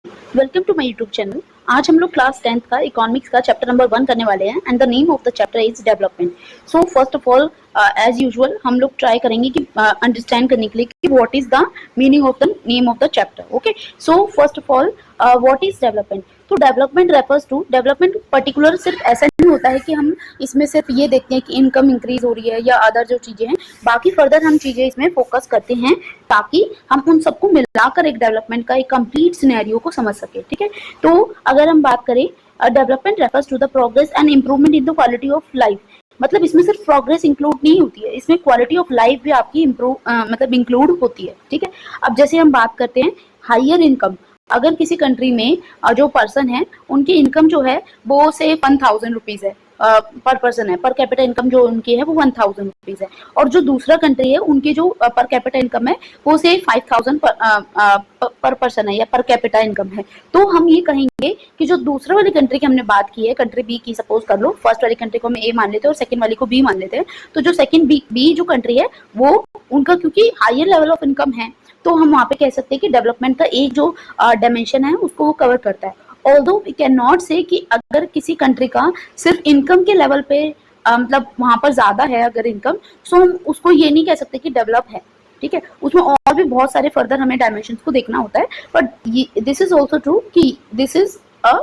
Welcome to my YouTube channel. आज हम लोग क्लास 10th का इकोनॉमिक्स का चैप्टर नंबर 1 करने वाले हैं and the name of the chapter is development. So first of all as usual हम लोग ट्राई करेंगे कि अंडरस्टैंड करने के लिए कि what is the meaning of the name of the chapter. Okay, so first of all what is development. तो development refers to, development particular सिर्फ ऐसा नहीं होता है कि हम इसमें सिर्फ ये देखते हैं कि इनकम इंक्रीज हो रही है या अदर जो चीजें हैं, बाकी फर्दर हम चीजें इसमें फोकस करते हैं ताकि हम उन सबको मिलाकर एक डेवलपमेंट का एक कंप्लीट सिनेरियो को समझ सके। ठीक है, तो अगर हम बात करें development refers to the progress and improvement in the quality of life. मतलब इसमें सिर्फ प्रोग्रेस इंक्लूड नहीं होती है, इसमें क्वालिटी ऑफ लाइफ भी आपकी मतलब इंक्लूड होती है। ठीक है, अब जैसे हम बात करते हैं हायर इनकम, अगर किसी कंट्री में जो पर्सन है उनकी इनकम जो है वो से 1000 रुपीज है पर पर्सन है, पर कैपिटा इनकम जो उनकी है वो 1000 रुपीज है, और जो दूसरा कंट्री है उनकी जो पर कैपिटा इनकम है वो से 5000 पर पर्सन है या पर कैपिटा इनकम है। तो हम ये कहेंगे कि जो दूसरा वाली कंट्री की हमने बात की है, कंट्री बी की सपोज कर लो, फर्स्ट वाली कंट्री को हम ए मान लेते हैं और सेकंड वाली को बी मान लेते हैं, तो जो सेकंड बी जो कंट्री है वो उनका क्योंकि हायर लेवल ऑफ इनकम है तो हम वहाँ पे कह सकते हैं कि डेवलपमेंट का एक जो डायमेंशन है उसको वो कवर करता है। ऑल्दो वी कैन नॉट से कि अगर किसी कंट्री का सिर्फ इनकम के लेवल पे मतलब वहां पर ज्यादा है अगर इनकम, सो हम उसको ये नहीं कह सकते कि डेवलप है। ठीक है, उसमें और भी बहुत सारे फर्दर हमें डायमेंशन को देखना होता है, but this is also true कि this is a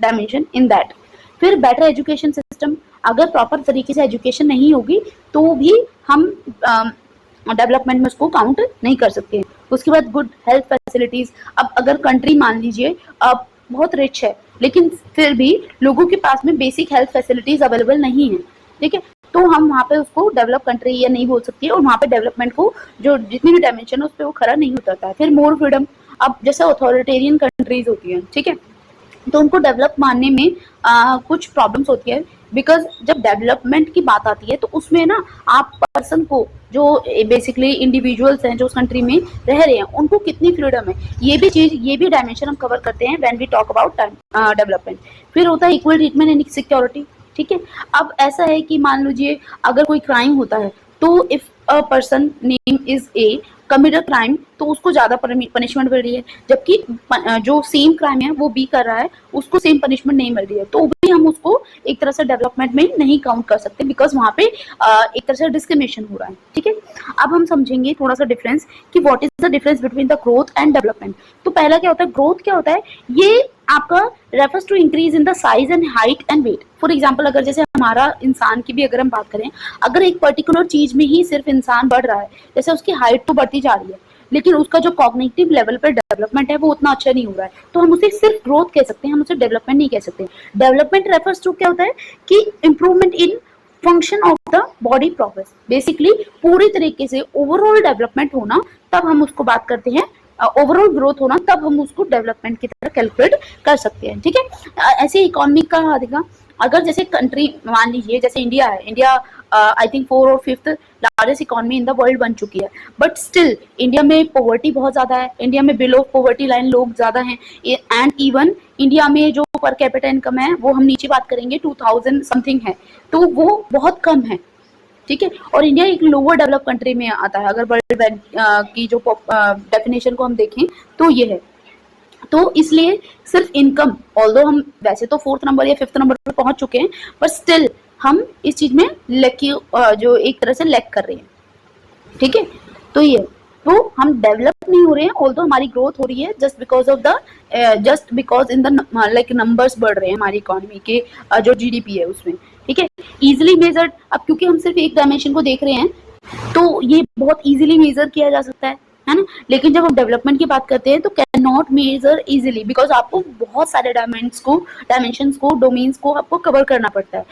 dimension in that. फिर बेटर एजुकेशन सिस्टम, अगर प्रॉपर तरीके से एजुकेशन नहीं होगी तो भी हम डेवलपमेंट में उसको काउंट नहीं कर सकते हैं। उसके बाद गुड हेल्थ फैसिलिटीज, अब अगर कंट्री मान लीजिए अब बहुत रिच है लेकिन फिर भी लोगों के पास में बेसिक हेल्थ फैसिलिटीज अवेलेबल नहीं है, ठीक है, तो हम वहाँ पे उसको डेवलप कंट्री या नहीं बोल सकती है, और वहाँ पे डेवलपमेंट को जो जितनी भी डायमेंशन है उस पर वो खरा नहीं उतरता है। फिर मोर फ्रीडम, अब जैसे अथॉरिटेरियन कंट्रीज होती हैं, ठीक है, तो उनको डेवलप मानने में कुछ प्रॉब्लम्स होती है, बिकॉज जब डेवलपमेंट की बात आती है तो उसमें ना आप पर्सन को जो बेसिकली इंडिविजुअल्स हैं जो उस कंट्री में रह रहे हैं उनको कितनी फ्रीडम है, ये भी डायमेंशन हम कवर करते हैं when we talk about development. फिर होता है इक्वल ट्रीटमेंट एंड सिक्योरिटी। ठीक है, अब ऐसा है कि मान लीजिए अगर कोई क्राइम होता है तो if a person name is a commit a crime तो उसको ज्यादा पनिशमेंट मिल रही है, जबकि जो सेम क्राइम है वो बी कर रहा है उसको सेम पनिशमेंट नहीं मिल रही है, तो भी हम उसको एक तरह से डेवलपमेंट में नहीं काउंट कर सकते, बिकॉज वहाँ पे एक तरह से डिस्क्रिमिनेशन हो रहा है। ठीक है, अब हम समझेंगे थोड़ा सा डिफरेंस कि what is the difference between the growth and development. तो पहला क्या होता है, ग्रोथ क्या होता है, ये आपका refers to increase in the size and height and weight. For example अगर जैसे हमारा इंसान की भी अगर हम बात करें, अगर एक पर्टिकुलर चीज में ही सिर्फ इंसान बढ़ रहा है, जैसे उसकी हाइट तो बढ़ती जा रही है लेकिन उसका जो कॉग्निटिव लेवल पर डेवलपमेंट है वो उतना अच्छा नहीं हो रहा है, तो हम उसे सिर्फ ग्रोथ कह सकते हैं, हम उसे डेवलपमेंट नहीं कह सकते। डेवलपमेंट रेफर्स टू क्या होता है कि improvement in function of the body progress, basically पूरी तरीके से ओवरऑल डेवलपमेंट होना, तब हम उसको बात करते हैं ओवरऑल ग्रोथ होना, तब हम उसको डेवलपमेंट की तरह कैलकुलेट कर सकते हैं। ठीक है, ऐसे इकोनॉमी का देगा, अगर जैसे कंट्री मान लीजिए जैसे इंडिया है, इंडिया आई थिंक 4 और 5th largest economy in the world बन चुकी है, बट स्टिल इंडिया में पॉवर्टी बहुत ज्यादा है, इंडिया में बिलो पॉवर्टी लाइन लोग ज्यादा हैं, एंड इवन इंडिया में जो पर कैपिटा इनकम है वो हम नीचे बात करेंगे 2000 समथिंग है, तो वो बहुत कम है। ठीक है, और इंडिया एक लोअर डेवलप कंट्री में आता है अगर वर्ल्ड बैंक की जो डेफिनेशन को हम देखें तो ये है। तो इसलिए सिर्फ इनकम, ऑल्दो हम वैसे तो 4th नंबर या 5th नंबर पर पहुंच चुके हैं, पर स्टिल हम इस चीज में जो एक तरह से लैक कर रहे हैं। ठीक है, तो ये तो हम डेवलप नहीं हो रहे हैं, ऑल्दो हमारी ग्रोथ हो रही है just because in the like numbers बढ़ रहे हैं हमारी इकोनॉमी के जो जीडीपी है उसमें। ठीक है, इजिली मेजर्ड, अब क्योंकि हम सिर्फ एक डायमेंशन को देख रहे हैं तो ये बहुत इजीली मेजर किया जा सकता है ना, लेकिन जब हम डेवलपमेंट की बात करते हैं तो can not measure easily, because आपको बहुत सारे डायमेंशंस को डोमेन्स को आपको कवर करना पड़ता है।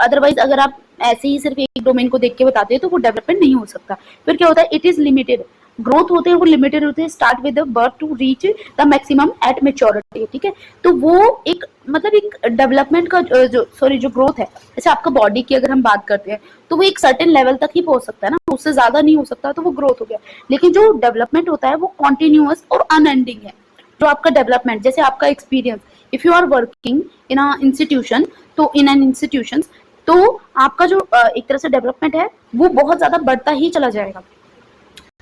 अदरवाइज अगर आप ऐसे ही सिर्फ एक डोमेन को देख के बताते हैं तो वो डेवलपमेंट नहीं हो सकता। फिर क्या होता है, इट इज लिमिटेड, ग्रोथ होते हैं वो लिमिटेड होते हैं, start with the birth to reach the maximum at maturity. ठीक है, तो वो एक मतलब एक डेवलपमेंट का जो ग्रोथ है, जैसे आपका बॉडी की अगर हम बात करते हैं तो वो एक सर्टेन लेवल तक ही पहुंच सकता है ना, उससे ज्यादा नहीं हो सकता, तो वो ग्रोथ हो गया। लेकिन जो डेवलपमेंट होता है वो कॉन्टिन्यूअस और अनएंडिंग है। जो आपका डेवलपमेंट, जैसे आपका experience, if you are working in a institution, तो इन एन इंस्टीट्यूशन तो आपका जो एक तरह से डेवलपमेंट है वो बहुत ज्यादा बढ़ता ही चला जाएगा।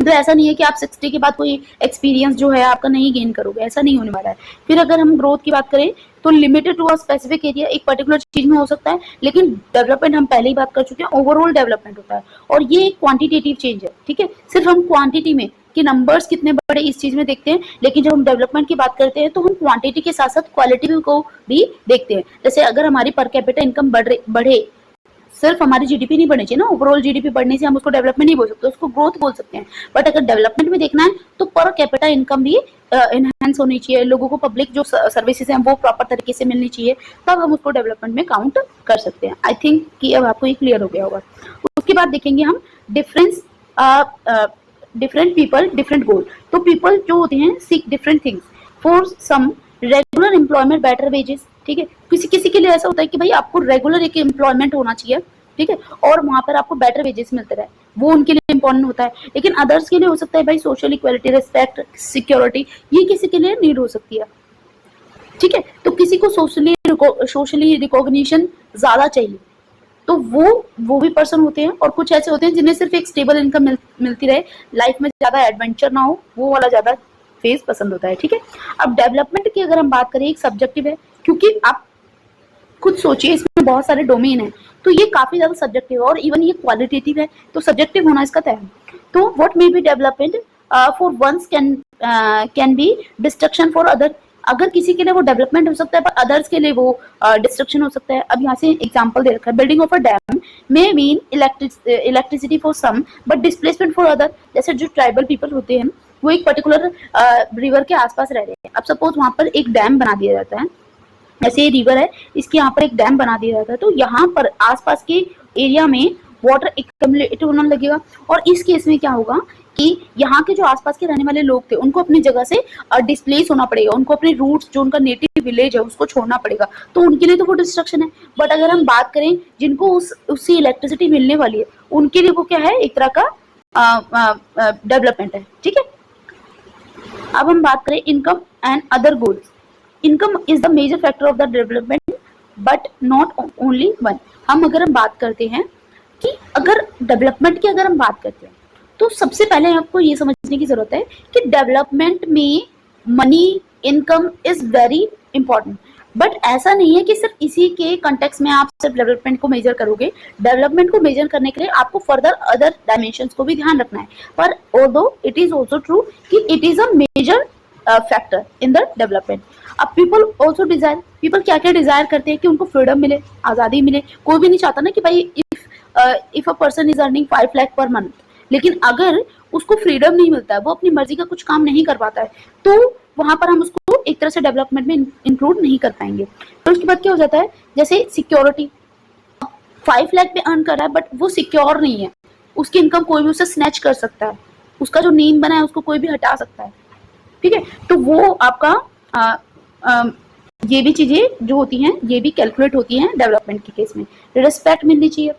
तो ऐसा नहीं है कि आप 60 के बाद कोई एक्सपीरियंस जो है आपका नहीं गेन करोगे, ऐसा नहीं होने वाला है। फिर अगर हम ग्रोथ की बात करें तो limited to a specific area, एक पर्टिकुलर चीज में हो सकता है, लेकिन डेवलपमेंट हम पहले ही बात कर चुके हैं, ओवरऑल डेवलपमेंट होता है और ये एक क्वांटिटेटिव चेंज है। ठीक है, सिर्फ हम क्वांटिटी में कि नंबर्स कितने बड़े इस चीज में देखते हैं, लेकिन जब हम डेवलपमेंट की बात करते हैं तो हम क्वांटिटी के साथ साथ क्वालिटी को भी देखते हैं। जैसे अगर हमारी पर कैपिटा इनकम बढ़े, सिर्फ हमारी जीडीपी नहीं बढ़नी चाहिए ना, ओवरऑल जीडीपी बढ़ने से हम उसको डेवलपमेंट नहीं बोल सकते, उसको ग्रोथ बोल सकते हैं। बट अगर डेवलपमेंट में देखना है तो पर कैपिटा इनकम भी एनहांस होनी चाहिए, लोगों को पब्लिक जो सर्विसेज हैं वो प्रॉपर तरीके से मिलनी चाहिए, तब हम उसको डेवलपमेंट में काउंट कर सकते हैं। आई थिंक कि अब आपको ये क्लियर हो गया होगा। उसके बाद देखेंगे हम difference, different people different goal. तो पीपल जो होते हैं seek different things, for some regular employment better wages. ठीक है, किसी किसी के लिए ऐसा होता है कि भाई आपको रेगुलर एक एम्प्लॉयमेंट होना चाहिए, ठीक है, और वहां पर आपको बेटर वेजेस मिलते रहे, वो उनके लिए इंपॉर्टेंट होता है। लेकिन अदर्स के लिए हो सकता है भाई सोशल इक्वालिटी, रिस्पेक्ट, सिक्योरिटी, ये किसी के लिए नीड हो सकती है। ठीक है, तो किसी को सोशली रिकॉग्निशन ज्यादा चाहिए, तो वो भी पर्सन होते हैं। और कुछ ऐसे होते हैं जिन्हें सिर्फ एक स्टेबल इनकम मिलती रहे, लाइफ में ज्यादा एडवेंचर ना हो, वो वाला ज्यादा फेज पसंद होता है। ठीक है, अब डेवलपमेंट की अगर हम बात करें, एक सब्जेक्टिव है, क्योंकि आप खुद सोचिए इसमें बहुत सारे डोमेन है, तो ये काफी ज्यादा सब्जेक्टिव है और इवन ये क्वालिटेटिव है, तो सब्जेक्टिव होना इसका तय है। तो what may be development for ones can be destruction for other. अगर किसी के लिए वो डेवलपमेंट हो सकता है पर अदर्स के लिए वो डिस्ट्रक्शन हो सकता है। अब यहाँ से एग्जांपल दे रखा है, building of a dam may mean electricity for some but displacement for other. जैसे जो ट्राइबल पीपल होते हैं वो एक पर्टिकुलर रिवर के आसपास रह रहे हैं, अब सपोज वहां पर एक डैम बना दिया जाता है, ऐसे ये रिवर है, इसके यहाँ पर एक डैम बना दिया जाता है, तो यहाँ पर आसपास के एरिया में वाटर एक्यूमुलेट होने लगेगा। और इस केस में क्या होगा कि यहाँ के जो आसपास के रहने वाले लोग थे उनको अपनी जगह से डिस्प्लेस होना पड़ेगा, उनको अपने रूट्स, जो उनका नेटिव विलेज है उसको छोड़ना पड़ेगा, तो उनके लिए तो वो डिस्ट्रक्शन है। बट अगर हम बात करें जिनको उससे इलेक्ट्रिसिटी मिलने वाली है, उनके लिए वो क्या है, एक तरह का डेवलपमेंट है। ठीक है, अब हम बात करें income and other goals. Income is the major factor of the development but not only one. हम अगर हम बात करते हैं कि अगर डेवलपमेंट की अगर हम बात करते हैं तो सबसे पहले आपको ये समझने की जरूरत है कि डेवलपमेंट में money, income is very important. But ऐसा नहीं है कि सिर्फ इसी के कॉन्टेक्स्ट में आप सिर्फ डेवलपमेंट को मेजर करोगे। डेवलपमेंट को मेजर करने के लिए आपको फर्दर अदर डायमेंशंस को भी ध्यान रखना है। पर although it is also true कि it is a major factor in the development. अब पीपल ऑल्सो डिजायर, पीपल क्या क्या डिजायर करते हैं कि उनको फ्रीडम मिले, आजादी मिले। कोई भी नहीं चाहता ना कि भाई if a person is earning 5 lakh per month, लेकिन अगर उसको फ्रीडम नहीं मिलता है, वो अपनी मर्जी का कुछ काम नहीं कर पाता है, तो वहां पर हम उसको एक तरह से डेवलपमेंट में इंक्लूड नहीं कर पाएंगे। तो उसके बाद क्या हो जाता है, जैसे सिक्योरिटी, 5 लाख पे अर्न कर रहा है बट वो सिक्योर नहीं है, उसकी इनकम कोई भी उसे स्नैच कर सकता है, उसका जो नेम बना है उसको कोई भी हटा सकता है। ठीक है, तो वो आपका ये भी चीजें जो होती हैं ये भी कैलकुलेट होती हैं डेवलपमेंट के केस में। रिस्पेक्ट मिलनी चाहिए।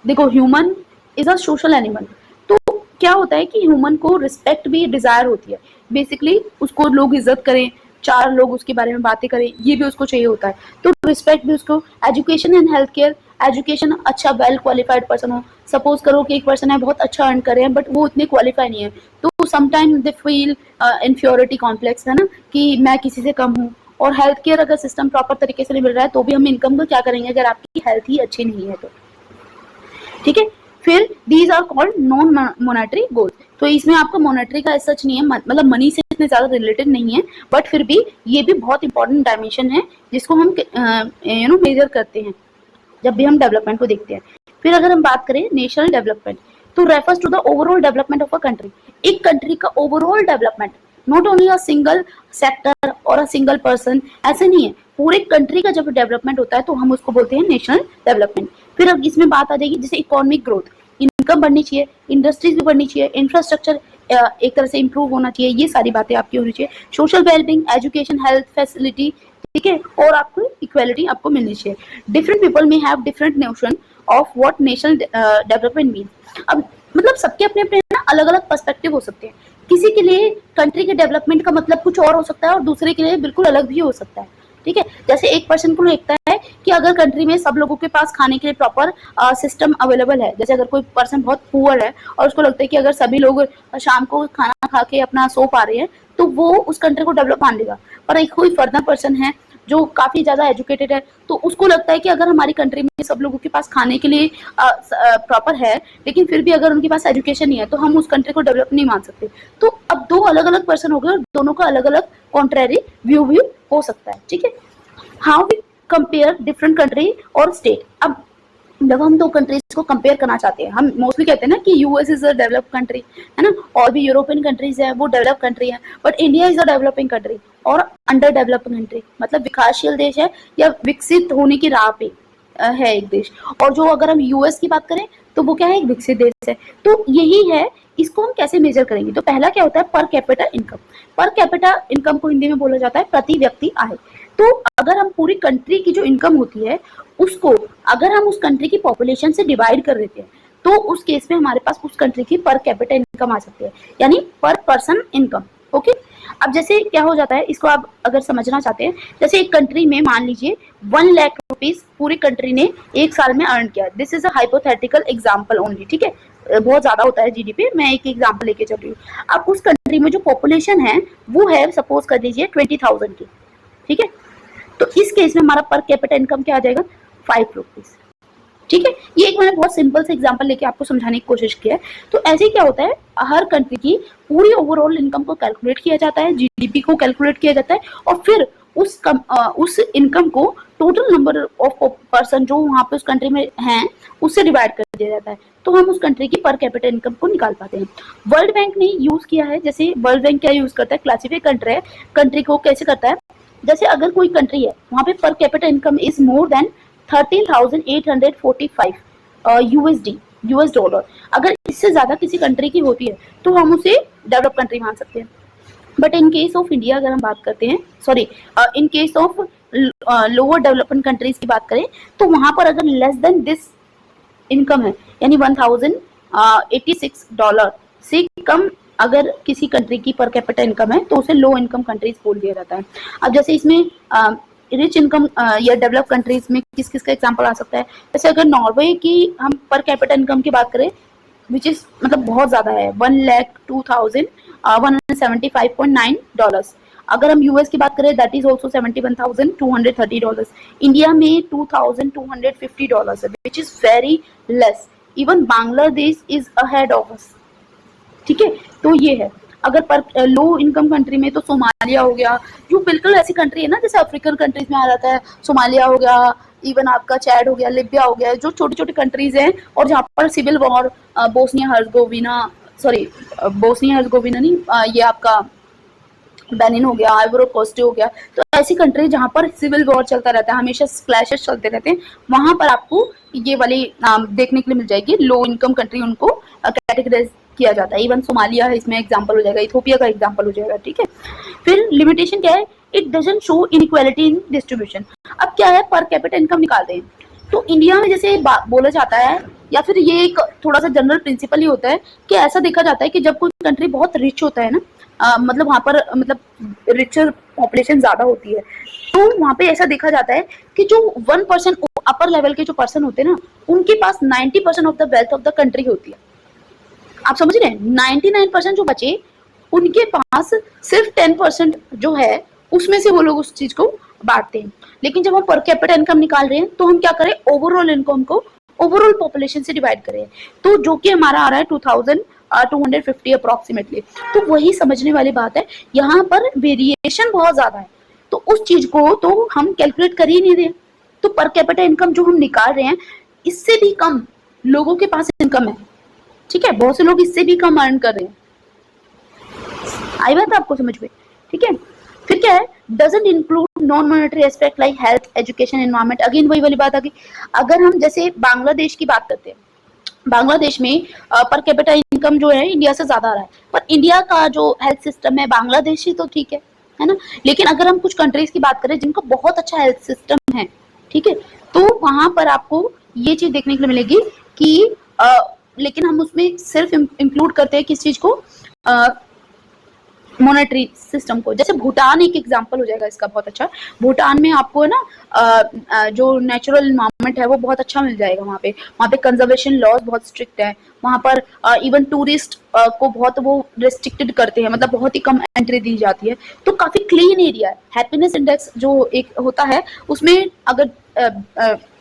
देखो, human is a social animal, तो क्या होता है कि ह्यूमन को रिस्पेक्ट भी डिजायर होती है। बेसिकली उसको लोग इज्जत करें, 4 लोग उसके बारे में बातें करें, ये भी उसको चाहिए होता है, तो रिस्पेक्ट भी उसको। Education and health care, education अच्छा वेल क्वालिफाइड पर्सन हो। सपोज करो कि एक पर्सन है बहुत अच्छा अर्न कर रहे हैं बट वो उतने क्वालिफाई नहीं है, तो sometime they feel inferiority complex, है ना, कि मैं किसी से कम हूँ। और हेल्थ केयर अगर सिस्टम प्रॉपर तरीके से नहीं मिल रहा है तो भी हम इनकम को क्या करेंगे अगर आपकी हेल्थ ही अच्छी नहीं है तो। ठीक है, फिर these are called non monetary goals. तो इसमें आपका मॉनेटरी का सच नहीं है, मतलब मनी से इतने ज्यादा रिलेटेड नहीं है, बट फिर भी ये भी बहुत इंपॉर्टेंट डायमेंशन है जिसको हम मेजर करते हैं जब भी हम डेवलपमेंट को देखते हैं। फिर अगर हम बात करें नेशनल डेवलपमेंट, तो refers to the overall development of a country. एक कंट्री का overall development, not only a single sector और अ सिंगल पर्सन, ऐसे नहीं है, पूरे कंट्री का जब डेवलपमेंट होता है तो हम उसको बोलते हैं नेशनल डेवलपमेंट। फिर अब इसमें बात आ जाएगी जैसे इकोनॉमिक ग्रोथ, इनकम बढ़नी चाहिए, इंडस्ट्रीज भी बढ़नी चाहिए, इंफ्रास्ट्रक्चर एक तरह से इंप्रूव होना चाहिए, ये सारी बातें आपकी होनी चाहिए। Social wellbeing, education, health facility, ठीक है, और आपको इक्वालिटी आपको मिलनी चाहिए। डिफरेंट पीपल में have different notion of what national development mean. अब मतलब सबके अपने अपने ना अलग अलग पर्सपेक्टिव हो सकते हैं। किसी के लिए कंट्री के डेवलपमेंट का मतलब कुछ और हो सकता है और दूसरे के लिए बिल्कुल अलग भी हो सकता है। ठीक है। जैसे एक पर्सन को लगता है कि अगर कंट्री में सब लोगों के पास खाने के लिए प्रॉपर सिस्टम अवेलेबल है, जैसे अगर कोई पर्सन बहुत पुअर है और उसको लगता है कि अगर सभी लोग शाम को खाना खा के अपना सो पा रहे हैं तो वो उस कंट्री को डेवलप मान लेगा। पर एक कोई फर्दर पर्सन है जो काफी ज्यादा एजुकेटेड है, तो उसको लगता है कि अगर हमारी कंट्री में सब लोगों के पास खाने के लिए प्रॉपर है, लेकिन फिर भी अगर उनके पास एजुकेशन नहीं है तो हम उस कंट्री को डेवलप नहीं मान सकते। तो अब दो अलग अलग पर्सन हो गए और दोनों का अलग अलग कॉन्ट्रेरी व्यू हो सकता है, ठीक है। How we compare different country और स्टेट। अब जब हम दो कंट्रीज को कंपेयर करना चाहते हैं, हम मोस्टली कहते हैं ना कि US is a developed country, है ना, और भी यूरोपियन कंट्रीज है वो डेवलप कंट्री है, but India is a developing country और अंडर डेवलपिंग कंट्री, मतलब विकासशील देश है या विकसित होने की राह पे है एक देश। और जो अगर हम यूएस की बात करें तो वो क्या है, एक विकसित देश है। तो यही है, इसको हम कैसे मेजर करेंगे। तो पहला क्या होता है, पर कैपिटा इनकम। पर कैपिटा इनकम को हिंदी में बोला जाता है प्रति व्यक्ति आय। तो अगर हम पूरी कंट्री की जो इनकम होती है उसको अगर हम उस कंट्री की पॉपुलेशन से डिवाइड कर देते हैं तो उस केस में हमारे पास उस कंट्री की पर कैपिटा इनकम आ सकती है, यानी पर पर्सन इनकम। ओके, अब जैसे क्या हो जाता है, इसको आप अगर समझना चाहते हैं, जैसे एक कंट्री में मान लीजिए 1 लाख रुपीज पूरी कंट्री ने एक साल में अर्न किया। This is a hypothetical example only, ठीक है, बहुत ज्यादा होता है जीडीपी, मैं एक एग्जांपल लेके चल रही हूँ। अब उस कंट्री में जो पॉपुलेशन है वो है सपोज कर लीजिए 20,000 की, ठीक है। तो इस केस में हमारा पर कैपिटा इनकम क्या आ जाएगा, 5 रुपीज, ठीक है। ये एक मैंने बहुत सिंपल से एग्जांपल लेके आपको समझाने की कोशिश किया है। तो ऐसे क्या होता है, हर कंट्री की पूरी ओवरऑल इनकम को कैलकुलेट किया जाता है, जीडीपी को कैलकुलेट किया जाता है, और फिर उस इनकम को टोटल नंबर ऑफ पर्सन जो वहाँ पे उस कंट्री में हैं उससे डिवाइड कर दिया जाता है, तो हम उस कंट्री की पर कैपिटल इनकम को निकाल पाते हैं। वर्ल्ड बैंक ने यूज किया है, जैसे वर्ल्ड बैंक क्या यूज करता है, क्लासीफाई कंट्री को कैसे करता है, जैसे अगर कोई कंट्री है वहाँ पे पर capital income is more than 13,845 USD, US dollar, अगर इससे ज्यादा किसी कंट्री की होती है तो हम उसे डेवलप कंट्री मान सकते हैं। But in case of India अगर हम बात करते हैं, sorry, in case of lower development countries की बात करें तो वहां पर अगर लेस देन दिस इनकम है, यानी 1086 डॉलर से कम अगर किसी कंट्री की पर कैपिटा इनकम है तो उसे लो इनकम कंट्रीज बोल दिया जाता है। अब जैसे इसमें रिच इनकम या डेवलप कंट्रीज में किस किस का एग्जांपल आ सकता है, जैसे अगर नॉर्वे की हम पर कैपिटा इनकम की बात करें विच इज मतलब बहुत ज्यादा है, 1,02,175.9 डॉलर्स। अगर हम यूएस की बात करें that is also 71,230 dollars. India में 2,250 डॉलर्स है which is very less. Even Bangladesh is ahead of us, ठीक है। तो ये है, अगर पर लो इनकम कंट्री में तो सोमालिया हो गया, जो बिल्कुल ऐसी कंट्री है ना जैसे अफ्रीकन कंट्रीज में आ जाता है, सोमालिया हो गया, इवन आपका चैड हो गया, लिबिया हो गया, जो छोटी छोटी कंट्रीज हैं और जहाँ पर civil war, Bosnia Herzegovina, sorry Bosnia Herzegovina नहीं, ये आपका बेनिन हो गया, आइवरी कोस्ट हो गया, तो ऐसी कंट्री जहाँ पर सिविल वॉर चलता रहता है, हमेशा क्लैशेस चलते रहते हैं, वहां पर आपको ये वाली देखने के लिए मिल जाएगी। लो इनकम कंट्री उनको कैटेगराइज किया जाता है। इवन सोमालिया है इसमें एग्जांपल हो जाएगा, इथियोपिया का एग्जांपल हो जाएगा, ठीक है। फिर लिमिटेशन क्या है, it doesn't show inequality in distribution. अब क्या है, पर कैपिटल इनकम निकालते हैं तो इंडिया में जैसे बोला जाता है, या फिर ये एक थोड़ा सा जनरल प्रिंसिपल ही होता है कि ऐसा देखा जाता है कि जब कोई कंट्री बहुत रिच होता है ना, मतलब वहां पर मतलब रिचर पॉपुलेशन ज्यादा होती है, तो वहां पे ऐसा देखा जाता है कि जो 1% अपर लेवल के जो पर्सन होते हैं ना, उनके पास 90% of the wealth of the country होती है। आप समझ रहे हैं, 99% जो बचे उनके पास सिर्फ 10% जो है उसमें से वो लोग उस चीज को बांटते हैं। लेकिन जब हम पर कैपिटल इनकम निकाल रहे हैं तो हम क्या करें, ओवरऑल इनकम को ओवरऑल पॉपुलेशन से डिवाइड करें, तो जो कि हमारा आ रहा है 2,250 अप्रोक्सीमेटली। तो वही समझने वाली बात है, यहाँ पर वेरिएशन बहुत ज्यादा है, तो उस चीज को तो हम कैलकुलेट कर ही नहीं रहे। तो पर कैपिटल इनकम जो हम निकाल रहे हैं, इससे भी कम लोगों के पास इनकम है, ठीक है, बहुत से लोग इससे भी कम अर्न कर रहे हैं। आई बात आपको समझ में, ठीक है। फिर क्या है, doesn't include non monetary aspect like health, education, environment. Again वही वाली बात आ गई। अगर हम जैसे बांग्लादेश की बात करते हैं, बांग्लादेश में पर कैपिटल इनकम जो है इंडिया से ज्यादा आ रहा है, पर इंडिया का जो हेल्थ सिस्टम है बांग्लादेशी तो ठीक है ना। लेकिन अगर हम कुछ कंट्रीज की बात करें जिनको बहुत अच्छा हेल्थ सिस्टम है, ठीक है, तो वहां पर आपको ये चीज देखने के लिए मिलेगी कि लेकिन हम उसमें सिर्फ इंक्लूड करते हैं किस चीज को, मॉनेटरी सिस्टम को। जैसे भूटान एक एग्जांपल हो जाएगा इसका बहुत अच्छा। भूटान में आपको ना जो नेचुरल एनवायरनमेंट है वो बहुत अच्छा मिल जाएगा। वहाँ पे कंजर्वेशन लॉज बहुत स्ट्रिक्ट है। वहाँ पर इवन टूरिस्ट को बहुत वो रिस्ट्रिक्टेड करते हैं, मतलब बहुत ही कम एंट्री दी जाती है। तो काफी क्लीन एरिया है। हैप्पीनेस इंडेक्स जो एक होता है उसमें अगर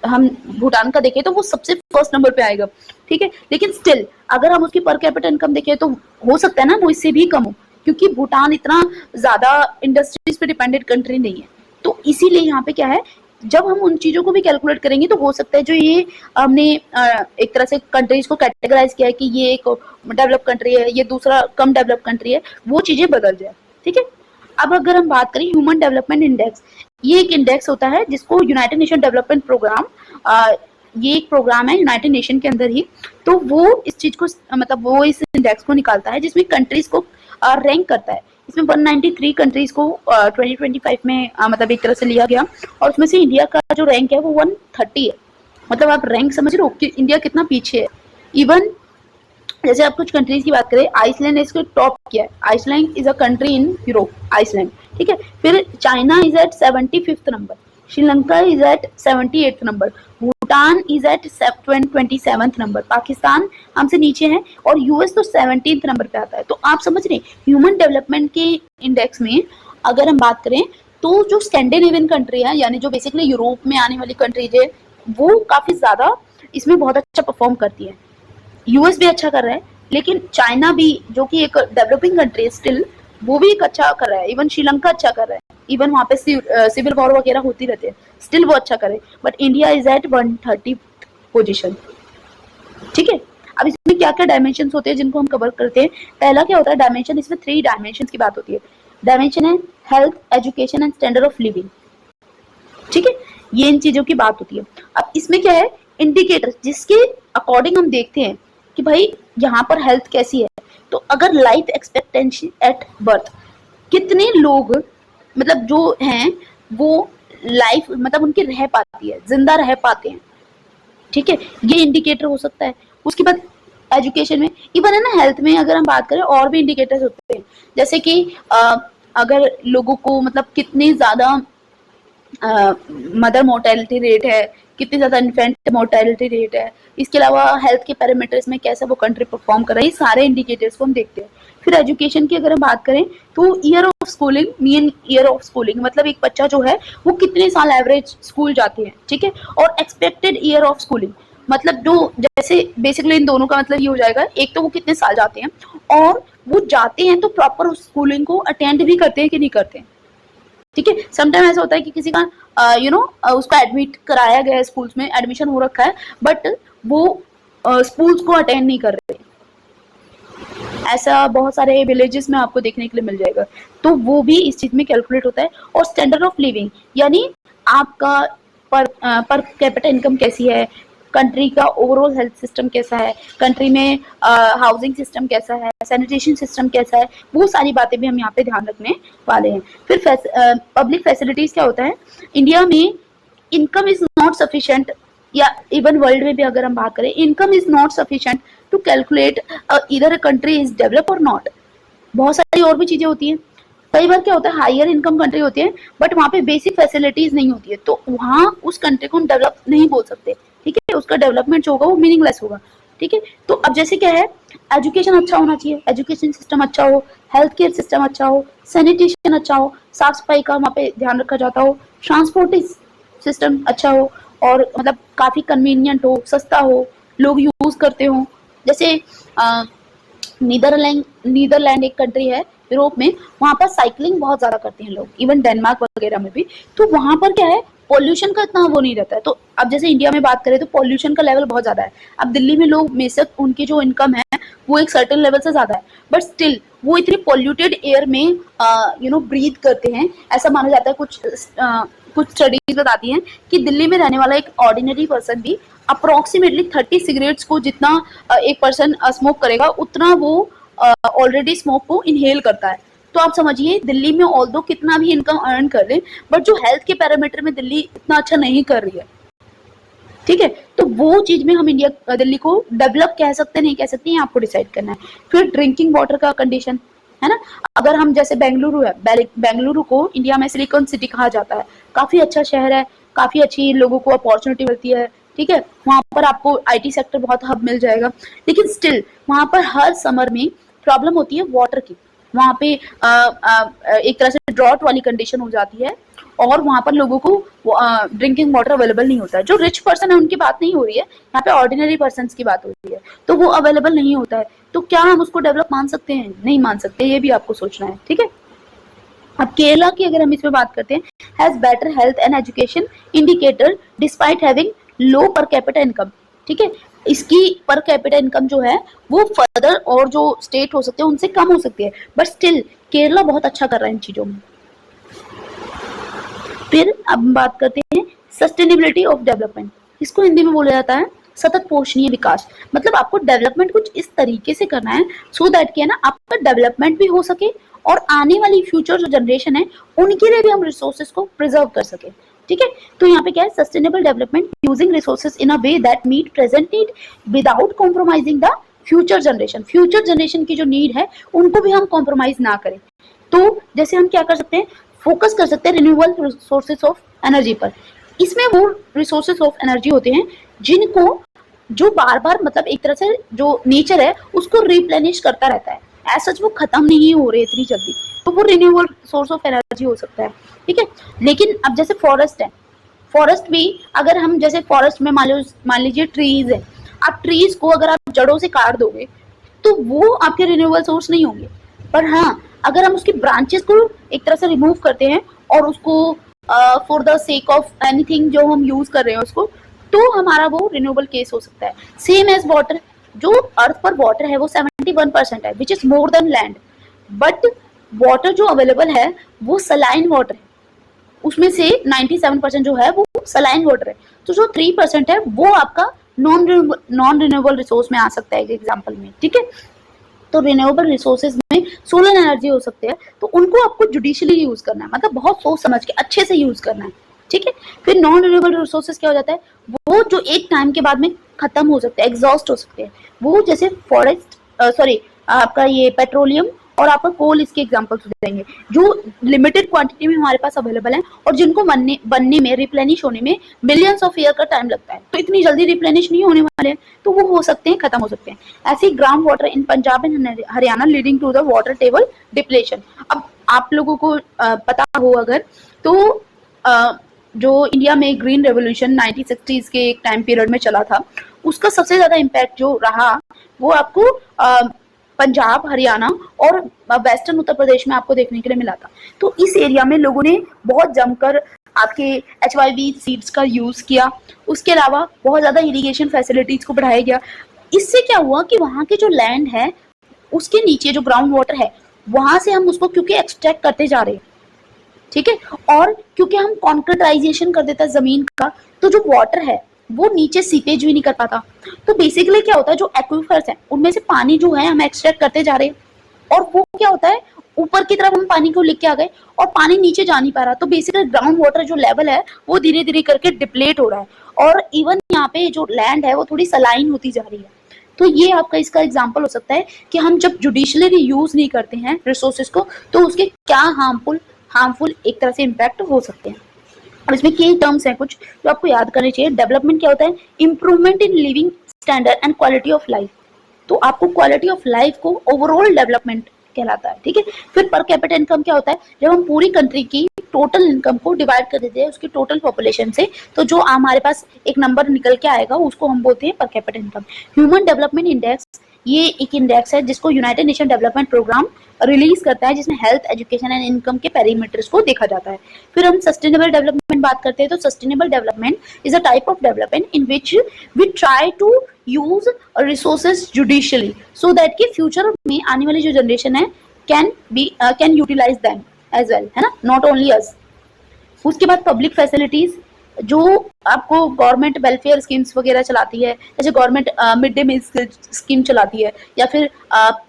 हम भूटान का देखें तो वो सबसे फर्स्ट नंबर पे आएगा, ठीक है। लेकिन स्टिल अगर हम उसकी पर कैपिटा इनकम देखें तो हो सकता है ना वो इससे भी कम हो, क्योंकि भूटान इतना ज्यादा इंडस्ट्रीज पे डिपेंडेंट कंट्री नहीं है। तो इसीलिए यहाँ पे क्या है, जब हम उन चीजों को भी कैलकुलेट करेंगे तो हो सकता है जो ये हमने एक तरह से कंट्रीज को कैटेगराइज किया है कि ये एक डेवलप कंट्री है, ये दूसरा कम डेवलप कंट्री है, वो चीजें बदल जाए, ठीक है। अब अगर हम बात करें ह्यूमन डेवलपमेंट इंडेक्स, ये एक इंडेक्स होता है जिसको यूनाइटेड नेशन डेवलपमेंट प्रोग्राम, ये एक प्रोग्राम है यूनाइटेड नेशन के अंदर ही, तो वो इस चीज को मतलब वो इस इंडेक्स को निकालता है जिसमें कंट्रीज को रैंक करता है। इसमें 193 कंट्रीज को 2025 में मतलब एक तरह से लिया गया, और उसमें से इंडिया का जो रैंक है वो 130 है। मतलब आप रैंक समझ रहे हो कि इंडिया कितना पीछे है। इवन जैसे आप कुछ कंट्रीज की बात करें, आइसलैंड ने इसको टॉप किया है। Iceland is a country in Europe, Iceland, ठीक है। फिर China is at 75th number, Sri Lanka is at 78th number, Bhutan is at 27th number, Pakistan हमसे नीचे है, और यूएस तो 17th नंबर पे आता है। तो आप समझ रहे हैं ह्यूमन डेवलपमेंट के इंडेक्स में अगर हम बात करें तो जो स्कैंडिनेवियन कंट्री है, यानी जो बेसिकली यूरोप में आने वाली कंट्रीज है, वो काफी ज्यादा इसमें बहुत अच्छा परफॉर्म करती है। यूएस भी अच्छा कर रहा है, लेकिन चाइना भी जो कि एक डेवलपिंग कंट्री है स्टिल, वो भी एक अच्छा कर रहा है। इवन श्रीलंका अच्छा कर रहा है, इवन वहाँ पे सिविल वॉर वगैरह होती रहती है, स्टिल वो अच्छा करे। But India is at 130 position, ठीक है। अब इसमें क्या क्या डायमेंशन होते हैं जिनको हम कवर करते हैं। पहला क्या होता है डायमेंशन, इसमें 3 डायमेंशन की बात होती है। डायमेंशन है health, education and standard of living, ठीक है। ये इन चीजों की बात होती है। अब इसमें क्या है इंडिकेटर, जिसके अकॉर्डिंग हम देखते हैं कि भाई यहाँ पर हेल्थ कैसी है। तो अगर लाइफ एक्सपेक्टेंसी एट बर्थ, कितने लोग मतलब जो हैं वो लाइफ मतलब उनकी रह पाती है, जिंदा रह पाते हैं, ठीक है, ये इंडिकेटर हो सकता है। उसके बाद एजुकेशन में, इवन है ना हेल्थ में अगर हम बात करें और भी इंडिकेटर्स होते हैं, जैसे कि अगर लोगों को मतलब कितनी ज्यादा मदर मोर्टेलिटी रेट है, कितनी ज्यादा इन्फेंट मोर्टेलिटी रेट है, इसके अलावा हेल्थ के पैरामीटर्स में कैसा वो कंट्री परफॉर्म कर रही है, सारे इंडिकेटर्स को हम देखते हैं। फिर एजुकेशन की अगर हम बात करें तो year of schooling, mean year of schooling मतलब एक बच्चा जो है वो कितने साल एवरेज स्कूल जाते हैं, ठीक है। और एक्सपेक्टेड ईयर ऑफ स्कूलिंग मतलब जो जैसे बेसिकली इन दोनों का मतलब ये हो जाएगा, एक तो वो कितने साल जाते हैं, और वो जाते हैं तो प्रॉपर उस स्कूलिंग को अटेंड भी करते हैं कि नहीं करते हैं, ठीक है। समटाइम ऐसा होता है कि किसी का उसको एडमिट कराया गया है, स्कूल्स में एडमिशन हो रखा है, बट वो स्कूल्स को अटेंड नहीं कर रहे। ऐसा बहुत सारे विलेजेस में आपको देखने के लिए मिल जाएगा। तो वो भी इस चीज में कैलकुलेट होता है। और स्टैंडर्ड ऑफ लिविंग यानी आपका पर कैपिटा इनकम कैसी है, कंट्री का ओवरऑल हेल्थ सिस्टम कैसा है, कंट्री में हाउसिंग सिस्टम कैसा है, सैनिटेशन सिस्टम कैसा है, वो सारी बातें भी हम यहाँ पे ध्यान रखने वाले हैं। फिर पब्लिक फैसिलिटीज क्या होता है, इंडिया में इनकम इज नॉट सफिशिएंट, या इवन वर्ल्ड में भी अगर हम बात करें income is not sufficient to calculate इधर अ कंट्री इज डेवलप और नॉट। बहुत सारी और भी चीजें होती हैं। कई बार क्या होता है हायर इनकम कंट्री होती है बट वहाँ पे बेसिक फैसिलिटीज नहीं होती है, तो वहाँ उस कंट्री को हम डेवलप नहीं बोल सकते, ठीक है। उसका डेवलपमेंट जो होगा वो मीनिंगलेस होगा, ठीक है। तो अब जैसे क्या है एजुकेशन अच्छा होना चाहिए, एजुकेशन सिस्टम अच्छा हो, हेल्थ केयर सिस्टम अच्छा हो, सैनिटेशन अच्छा हो, साफ सफाई का वहाँ पे ध्यान रखा जाता हो, ट्रांसपोर्ट सिस्टम अच्छा हो, और मतलब काफी कन्वीनियंट हो, सस्ता हो, लोग यूज करते हो। जैसे नीदरलैंड एक कंट्री है यूरोप में, वहां पर साइकिलिंग बहुत ज्यादा करते हैं लोग, इवन डेनमार्क वगैरह में भी। तो वहां पर क्या है पॉल्यूशन का इतना वो नहीं रहता है। तो अब जैसे इंडिया में बात करें तो पॉल्यूशन का लेवल बहुत ज्यादा है। अब दिल्ली में लोग बेशक उनकी जो इनकम है वो एक सर्टेन लेवल से ज्यादा है, बट स्टिल वो इतनी पॉल्यूटेड एयर में ब्रीथ करते हैं। ऐसा माना जाता है, कुछ स्टडीज बताती हैं कि दिल्ली में रहने वाला एक ऑर्डिनरी पर्सन भी अप्रोक्सीमेटली 30 सिगरेट्स को जितना एक पर्सन स्मोक करेगा उतना वो ऑलरेडी स्मोक को इनहेल करता है। तो आप समझिए दिल्ली में ऑल्दो कितना भी इनकम अर्न कर ले, बट जो हेल्थ के पैरामीटर में दिल्ली इतना अच्छा नहीं कर रही है, ठीक है। तो वो चीज में हम दिल्ली को डेवलप कह सकते नहीं कह सकते हैं, आपको डिसाइड करना है। फिर ड्रिंकिंग वाटर का कंडीशन है ना। अगर हम जैसे बेंगलुरु है, बेंगलुरु को इंडिया में सिलिकॉन सिटी कहा जाता है, काफी अच्छा शहर है, काफी अच्छी लोगों को अपॉर्चुनिटी मिलती है, ठीक है। वहां पर आपको आईटी सेक्टर बहुत हब मिल जाएगा, लेकिन स्टिल वहां पर हर समर में प्रॉब्लम होती है वाटर की। वहां पे एक तरह से ड्रॉट वाली कंडीशन हो जाती है और वहां पर लोगों को ड्रिंकिंग वाटर अवेलेबल नहीं होता है। जो रिच पर्सन है उनकी बात नहीं हो रही है, यहाँ पे ऑर्डिनरी पर्सन की बात हो रही है, तो वो अवेलेबल नहीं होता है। तो क्या हम उसको डेवलप मान सकते हैं? नहीं मान सकते, ये भी आपको सोचना है, ठीक है। अब केरला की अगर हम इसमें बात करते हैं, has better health and education indicator despite having low पर कैपिटा इनकम, ठीक है। इसकी पर कैपिटा इनकम जो है वो फर्दर और जो स्टेट हो सकते हैं उनसे कम हो सकती है, बट स्टिल केरला बहुत अच्छा कर रहा है इन चीजों में। फिर अब बात करते हैं सस्टेनेबिलिटी ऑफ डेवलपमेंट। इसको हिंदी में बोला जाता है सतत पोषणीय विकास। मतलब आपको डेवलपमेंट कुछ इस तरीके से करना है सो दैट कि है ना आपका डेवलपमेंट भी हो सके और आने वाली फ्यूचर जो जनरेशन है उनके लिए भी हम रिसोर्सेज को प्रिजर्व कर सके, ठीक है। तो यहाँ पे क्या है, sustainable development using resources in a way that meet present need without compromising the future generation. Future generation की जो नीड है उनको भी हम कॉम्प्रोमाइज ना करें। तो जैसे हम क्या कर सकते हैं, फोकस कर सकते हैं रिन्यूएबल रिसोर्सेज ऑफ एनर्जी पर। इसमें वो रिसोर्सेज ऑफ एनर्जी होते हैं जिनको जो बार बार मतलब एक तरह से जो नेचर है उसको रिप्लेनिश करता रहता है, ऐसा वो खत्म नहीं हो रहे इतनी जल्दी, तो वो रिन्यूएबल सोर्स ऑफ एनर्जी हो सकता है, ठीक है। लेकिन अब जैसे फॉरेस्ट है, फॉरेस्ट भी अगर हम जैसे फॉरेस्ट में मान लीजिए ट्रीज है, आप ट्रीज को अगर आप जड़ों से काट दोगे तो वो आपके रिन्यूएबल सोर्स नहीं होंगे। पर हाँ, अगर हम उसकी ब्रांचेस को एक तरह से रिमूव करते हैं और उसको for the sake of anything जो हम यूज कर रहे हैं उसको, तो हमारा वो रिन्यूएबल केस हो सकता है। सेम एज वाटर, जो अर्थ पर वाटर है वो 71% है which is more than land, but water जो अवेलेबल है वो सलाइन वाटर है, उसमें से 97% जो है वो सलाइन वाटर है। तो जो 3% है वो आपका नॉन रिन्यूएबल रिसोर्स में आ सकता है एग्जाम्पल में, ठीक है। तो रिन्यूएबल रिसोर्सेज में सोलर एनर्जी हो सकते हैं, तो उनको आपको जुडिशली यूज करना है, मतलब बहुत सोच समझ के अच्छे से यूज करना है, ठीक है। फिर नॉन रिन्यूएबल रिसोर्सेज क्या हो जाता है, वो जो एक टाइम के बाद में खत्म हो सकते हैं, एग्जॉस्ट हो सकते हैं। वो जैसे फॉरेस्ट आपका ये पेट्रोलियम और आपका कोल इसके एग्जांपल्स देंगे जो लिमिटेड क्वांटिटी में हमारे पास अवेलेबल है और जिनको बनने में रिप्लेनिश होने में मिलियंस ऑफ ईयर का टाइम लगता है, तो इतनी जल्दी रिप्लेनिश नहीं होने वाले हैं, तो वो हो सकते हैं, खत्म हो सकते हैं। ऐसे ही ground water in Punjab and Haryana leading to the water table depletion. अब आप लोगों को पता हो अगर तो जो इंडिया में ग्रीन रेवोल्यूशन 1960s के एक टाइम पीरियड में चला था, उसका सबसे ज्यादा इम्पैक्ट जो रहा वो आपको पंजाब, हरियाणा और वेस्टर्न उत्तर प्रदेश में आपको देखने के लिए मिला था। तो इस एरिया में लोगों ने बहुत जमकर आपके HYV सीड्स का यूज किया। उसके अलावा बहुत ज्यादा इरिगेशन फैसिलिटीज को बढ़ाया गया। इससे क्या हुआ कि वहाँ के जो लैंड है उसके नीचे जो ग्राउंड वाटर है वहां से हम उसको क्योंकि एक्सट्रैक्ट करते जा रहे हैं, ठीक है, और क्योंकि हम कॉन्क्रीटाइजेशन कर देता है जमीन का, तो जो वाटर है वो नीचे सीपेज भी नहीं कर पाता। तो बेसिकली क्या होता है, जो एक्विफर्स है उनमें से पानी जो है हम एक्सट्रैक्ट करते जा रहे हैं और वो क्या होता है ऊपर की तरफ हम पानी को लेके आ गए और पानी नीचे जा नहीं पा रहा। तो बेसिकली ग्राउंड वाटर जो लेवल है वो धीरे धीरे करके डिप्लेट हो रहा है और इवन यहाँ पे जो लैंड है वो थोड़ी सलाइन होती जा रही है। तो ये आपका इसका एग्जाम्पल हो सकता है कि हम जब जुडिशली यूज नहीं करते हैं रिसोर्सेज को तो उसके क्या हार्मफुल एक तरह से इम्पैक्ट हो सकते हैं। अब इसमें कई टर्म्स हैं कुछ जो आपको याद करने चाहिए। डेवलपमेंट क्या होता है, improvement in living standard and quality of life. तो आपको क्वालिटी ऑफ लाइफ को ओवरऑल डेवलपमेंट कहलाता है, ठीक है। फिर पर कैपिटा इनकम क्या होता है, जब हम पूरी कंट्री की टोटल इनकम को डिवाइड कर देते हैं उसकी टोटल पॉपुलेशन से, तो जो हमारे पास एक नंबर निकल के आएगा उसको हम बोलते हैं per capita income. Human development index, ये एक इंडेक्स है जिसको United Nation development program release करता है, जिसमें हेल्थ, एजुकेशन एंड इनकम के पैरामीटर्स को देखा जाता है। फिर हम सस्टेनेबल डेवलपमेंट बात करते हैं, तो sustainable development is a type of development in which we try to use resources judiciously so that कि फ्यूचर में आने वाली जो जनरेशन है can utilize them as well, है ना, नॉट ओनली अस। उसके बाद पब्लिक फैसिलिटीज, जो आपको गवर्नमेंट वेलफेयर स्कीम्स वगैरह चलाती है, जैसे government mid day meal scheme चलाती है, या फिर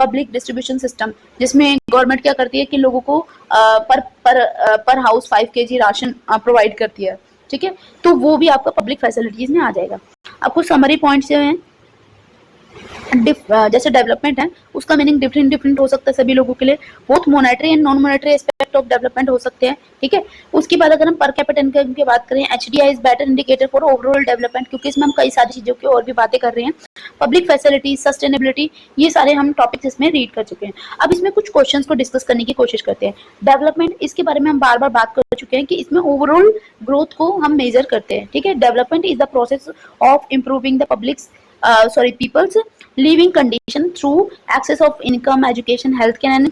पब्लिक डिस्ट्रीब्यूशन सिस्टम जिसमें गवर्नमेंट क्या करती है कि लोगों को पर हाउस 5 kg राशन प्रोवाइड करती है, ठीक है। तो वो भी आपका पब्लिक फैसिलिटीज में आ जाएगा। आपको समरी पॉइंट्स जो हैं जैसे डेवलपमेंट है उसका मीनिंग डिफरेंट डिफरेंट हो सकता है सभी लोगों के लिए, both monetary and non monetary aspect of development हो सकते हैं, ठीक है। उसके बाद अगर हम पर कैपिटा इनकम की बात करें, HDI is better indicator for overall development, क्योंकि इसमें हम कई सारी चीजों की और भी बातें कर रहे हैं, पब्लिक फैसिलिटी, सस्टेनेबिलिटी, ये सारे हम टॉपिक्स इसमें रीड कर चुके हैं। अब इसमें कुछ क्वेश्चंस को डिस्कस करने की कोशिश करते हैं। डेवलपमेंट, इसके बारे में हम बार बार बात कर चुके हैं कि इसमें ओवरऑल ग्रोथ को हम मेजर करते हैं, ठीक है। Development is the process of improving the people's living condition through access of income, education, healthcare and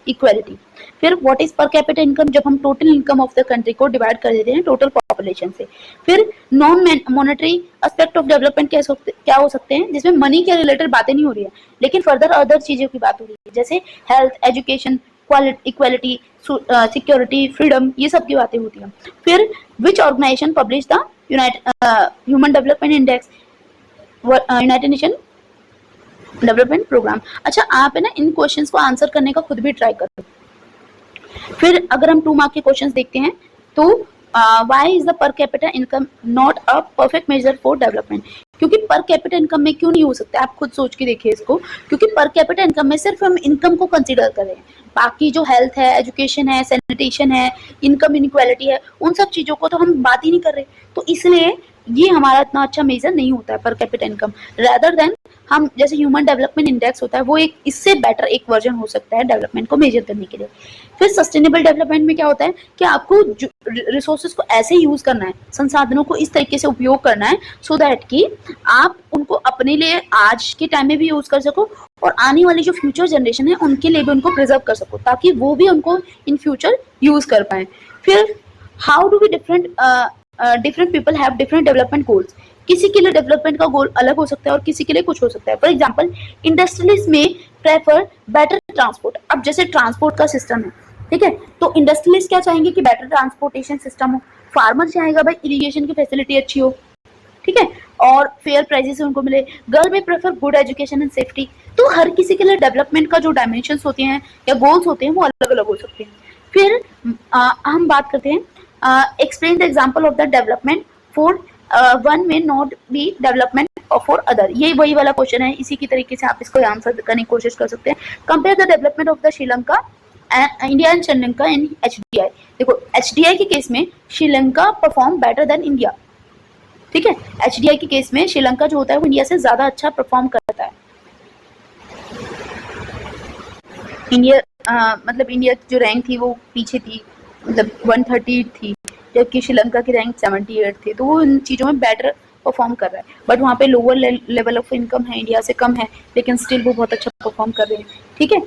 equality। फिर व्हाट इज पर कैपिटा इनकम, जब हम total income of the country को डिवाइड कर देते हैं टोटल पॉपुलेशन से। फिर non monetary aspect of development क्या हो सकते हैं, जिसमें मनी के रिलेटेड बातें नहीं हो रही है, लेकिन फर्दर अदर चीजों की बात हो रही है, जैसे health, education, equality, security, freedom, ये सब की बातें होती हैं। फिर which organization publish the human development index, United Nation development program. अच्छा, आप है ना इन क्वेश्चंस को आंसर करने का खुद भी ट्राई करो। फिर अगर हम 2 मार्क के क्वेश्चंस देखते हैं तो why is the per capita income not a perfect measure for development, क्योंकि पर कैपिटा इनकम में क्यों नहीं हो सकता, आप खुद सोच के देखिए इसको, क्योंकि पर कैपिटा इनकम में सिर्फ हम इनकम को कंसीडर कर रहे हैं, बाकी जो हेल्थ है, एजुकेशन है, सैनिटेशन है, इनकम इनइक्वालिटी है, उन सब चीजों को तो हम बात ही नहीं कर रहे, तो इसलिए ये हमारा इतना अच्छा मेजर नहीं होता है पर कैपिटा इनकम। रेदर देन हम जैसे ह्यूमन डेवलपमेंट इंडेक्स होता है, वो एक इससे बेटर एक वर्जन हो सकता है डेवलपमेंट को मेजर करने के लिए। फिर सस्टेनेबल डेवलपमेंट में क्या होता है कि आपको रिसोर्सेज को ऐसे यूज करना है, संसाधनों को इस तरीके से उपयोग करना है सो दैट कि आप उनको अपने लिए आज के टाइम में भी यूज कर सको और आने वाली जो फ्यूचर जनरेशन है उनके लिए भी उनको प्रिजर्व कर सको, ताकि वो भी उनको इन फ्यूचर यूज कर पाए। फिर how do we different people have different development goals, किसी के लिए डेवलपमेंट का गोल अलग हो सकता है और किसी के लिए कुछ हो सकता है। फॉर एग्जांपल, इंडस्ट्रियलिस्ट में प्रेफर बेटर ट्रांसपोर्ट। अब जैसे ट्रांसपोर्ट का सिस्टम है, ठीक है, तो इंडस्ट्रियलिस्ट क्या चाहेंगे कि बेटर ट्रांसपोर्टेशन सिस्टम हो, फार्मर चाहेगा भाई इरिगेशन की फैसिलिटी अच्छी हो, ठीक है, और फेयर प्राइसेस उनको मिले। गर्ल में prefer good education and safety. तो हर किसी के लिए डेवलपमेंट का जो डायमेंशंस होते हैं या गोल्स होते हैं वो अलग अलग हो सकते हैं। फिर हम बात करते हैं explain the example of the development for one may not be development for other. ये वही वाला क्वेश्चन है, इसी की तरीके से आप इसको आंसर करने की कोशिश कर सकते हैं। Compare the development of the Sri Lanka India and Sri Lanka in HDI. देखो, एचडीआई के केस में Sri Lanka perform better than India, ठीक है। एचडीआई के केस में श्रीलंका जो होता है वो इंडिया से ज्यादा अच्छा परफॉर्म करता है। इंडिया मतलब इंडिया की जो रैंक थी वो पीछे थी, मतलब 130 थी, जबकि श्रीलंका की रैंक 78 थी, तो वो इन चीज़ों में बेटर परफॉर्म कर रहा है। बट वहाँ पे लोअर लेवल ऑफ इनकम है, इंडिया से कम है, लेकिन स्टिल वो बहुत अच्छा परफॉर्म कर रहे हैं, ठीक है।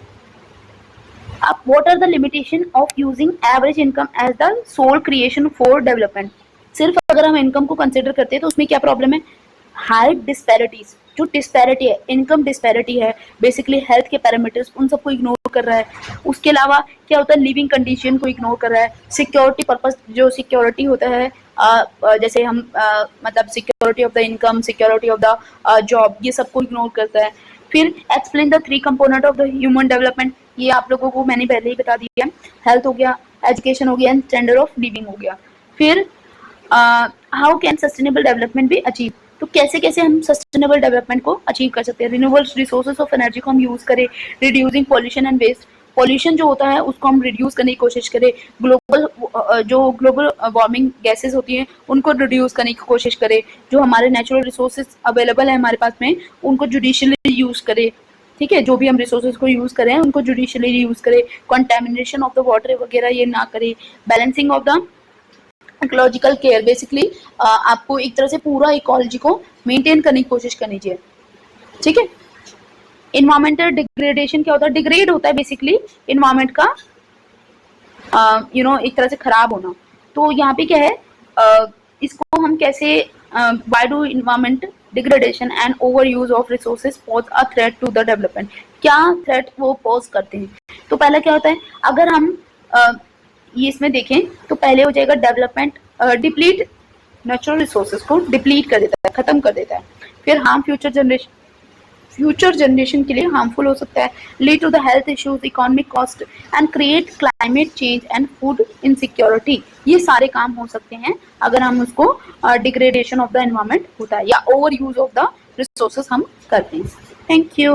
अब what are the limitation of using average income as the sole creation for development. सिर्फ अगर हम इनकम को कंसिडर करते हैं तो उसमें क्या प्रॉब्लम है, हाई डिस्पैरिटीज, जो डिस्पैरिटी है, इनकम डिस्पैरिटी है, बेसिकली हेल्थ के पैरामीटर्स उन सबको इग्नोर कर रहा है। उसके अलावा क्या होता है, लिविंग कंडीशन को इग्नोर कर रहा है। सिक्योरिटी पर्पस, जो सिक्योरिटी होता है, जैसे हम मतलब security of the income, security of the job, ये सबको इग्नोर करता है। फिर explain the 3 component of the human development, ये आप लोगों को मैंने पहले ही बता दिया, हेल्थ हो गया, एजुकेशन हो गया एंड स्टैंडर्ड ऑफ लिविंग हो गया। फिर how can sustainable development be achieve, तो कैसे कैसे हम सस्टेनेबल डेवलपमेंट को अचीव कर सकते हैं। रिन्यूएबल रिसोर्सेज ऑफ एनर्जी को हम यूज करें, reducing pollution and waste, pollution जो होता है उसको हम रिड्यूस करने की कोशिश करें, ग्लोबल वार्मिंग गैसेस होती हैं उनको रिड्यूस करने की कोशिश करें, जो हमारे नेचुरल रिसोर्सेज अवेलेबल है हमारे पास में उनको जुडिशियली यूज करें, ठीक है, जो भी हम रिसोर्सेज को यूज करें उनको जुडिशियली यूज करें, कंटेमिनेशन ऑफ द वाटर वगैरह ये ना करें, balancing of the ecological care, basically आपको एक तरह से पूरा इकोलॉजी को मेंटेन करने की कोशिश करनी चाहिए, ठीक है। इन्वायरमेंटल डिग्रेडेशन क्या होता है, डिग्रेड होता है बेसिकली इन्वायरमेंट का एक तरह से खराब होना। तो यहाँ पे क्या है, इसको हम कैसे why do environment degradation and over use of resources pose a threat to the development, क्या थ्रेट वो पोज करते हैं। तो पहला क्या होता है, अगर हम ये इसमें देखें तो पहले हो जाएगा डेवलपमेंट डिप्लीट नेचुरल रिसोर्सेज को डिप्लीट कर देता है, खत्म कर देता है। फिर हार्म फ्यूचर जनरेशन के लिए हार्मफुल हो सकता है, lead to the health issues, economic cost and create climate change and food insecurity. ये सारे काम हो सकते हैं अगर हम उसको डिग्रेडेशन ऑफ द एनवायरमेंट होता है या over use of the resources हम करते हैं। Thank you.